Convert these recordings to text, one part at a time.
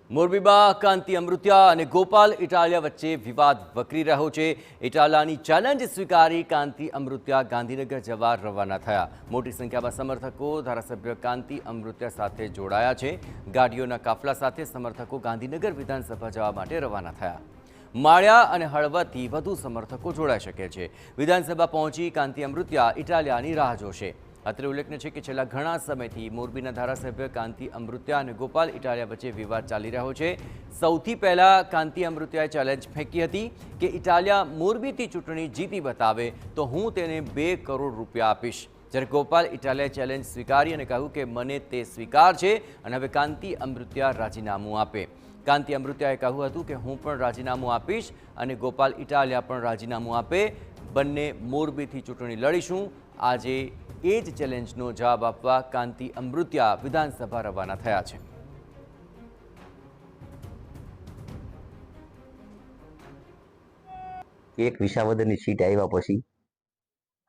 મોરબીમાં કાંતિ અમૃતિયા અને ગોપાલ ઇટાલિયા વચ્ચે વિવાદ વકરી રહ્યો છે। ઇટાલિયાની ચેલેન્જ સ્વીકારી કાંતિ અમૃતિયા ગાંધીનગર જવા રવાના થયા। મોટી સંખ્યામાં સમર્થકો ધારાસભ્ય કાંતિ અમૃતિયા સાથે જોડાયા છે। ગાડીઓના કાફલા સાથે સમર્થકો ગાંધીનગર વિધાનસભા જવા માટે રવાના થયા। માળિયા અને હળવદથી વધુ સમર્થકો જોડાઈ શકે છે। વિધાનસભા પહોંચી કાંતિ અમૃતિયા ઇટાલિયાની રાહ જોશે। અત્રે ઉલ્લેખનીય છે કે છેલ્લા ઘણા સમયથી મોરબીના ધારાસભ્ય કાંતિ અમૃતિયા અને ગોપાલ ઇટાલિયા વચ્ચે વિવાદ ચાલી રહ્યો છે। સૌથી પહેલા કાંતિ અમૃતિયાએ ચેલેન્જ ફેંકી હતી કે ઇટાલિયા મોરબીથી ચૂંટણી જીતી બતાવે તો હું તેને 2 કરોડ રૂપિયા આપીશ। જ્યારે ગોપાલ ઇટાલિયાએ ચેલેન્જ સ્વીકારી અને કહ્યું કે મને તે સ્વીકાર છે અને હવે કાંતિ અમૃતિયા રાજીનામું આપે। કાંતિ અમૃતિયાએ કહ્યું હતું કે હું પણ રાજીનામું આપીશ અને ગોપાલ ઇટાલિયા પણ રાજીનામું આપે। બંને મોરબીથી ચૂંટણી લડીશું। આજે એ જ ચેલેન્જનો જવાબ આપવા કાંતિ અમૃતિયા વિધાનસભા રવાના થયા છે। એક વિસાવદરની સીટ આવ્યા પછી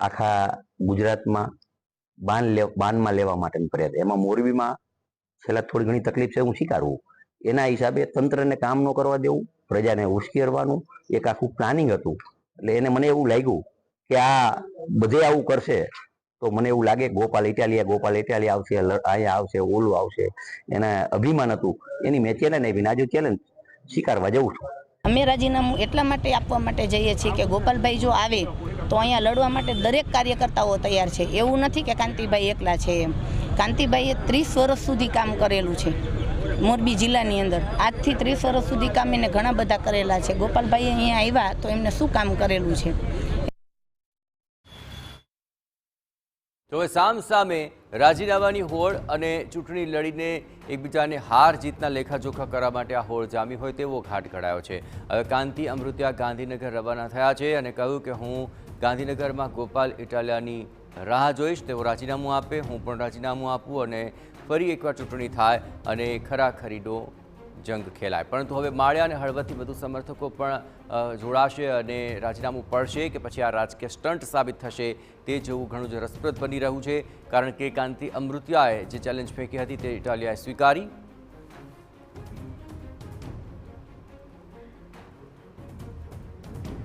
આખા ગુજરાતમાં બાનમાં લેવા માટેની ફરિયાદ, એમાં મોરબીમાં છેલ્લા થોડી ઘણી તકલીફ છે, હું સ્વીકારું। એના હિસાબે તંત્રને કામ ન કરવા દેવું, પ્રજાને ઉશ્કેરવાનું એક આખું પ્લાનિંગ હતું। એટલે એને મને એવું લાગ્યું કે આ બધે આવું કરશે તો મને એવું લાગે ગોપાલ ઇટાલિયા આવશે, અહીંયા આવશે, ઓલું આવશે, એના અભિમાન હતું, એની મેં ચેલેન્જ આપી। આજે ચેલેન્જ સ્વીકારવા જઉં છું। અમે રાજીનામું એટલા માટે આપવા માટે જઈએ છીએ કે ગોપાલભાઈ જો આવે તો અહીંયા લડવા માટે દરેક કાર્યકર્તાઓ તૈયાર છે। એવું નથી કે કાંતિભાઈ એકલા છે એમ। કાંતિભાઈએ 30 વર્ષ સુધી કામ કરેલું છે મોરબી જિલ્લાની અંદર। આજથી 30 વર્ષ સુધી કામ એને ઘણા બધા કરેલા છે। ગોપાલભાઈ અહીંયા આવ્યા તો એમને શું કામ કરેલું છે। તો સામસામે રાજીનામાની હોડ અને ચૂંટણી લડીને એકબીજાને હાર જીતના લેખાજોખા કરવા માટે આ હોડ જામી હોય તેવો ઘાટ ઘડાયો છે। હવે કાંતિ અમૃતિયા ગાંધીનગર રવાના થયા છે અને કહ્યું કે હું ગાંધીનગરમાં ગોપાલ ઇટાલિયાની રાહ જોઈશ, તેઓ રાજીનામું આપે, હું પણ રાજીનામું આપું અને ફરી એકવાર ચૂંટણી થાય અને ખરાખરીનો જંગ ખેલાય। પરંતુ હવે માળિયા અને હળવદથી વધુ સમર્થકો પણ જોડાશે અને રાજીનામું પડશે કે પછી આ રાજકીય સ્ટન્ટ સાબિત થશે તે જોવું ઘણું જ રસપ્રદ બની રહ્યું છે। કારણ કે કાંતિ અમૃતિયાએ જે ચેલેન્જ ફેંકી હતી તે ઇટાલિયાએ સ્વીકારી।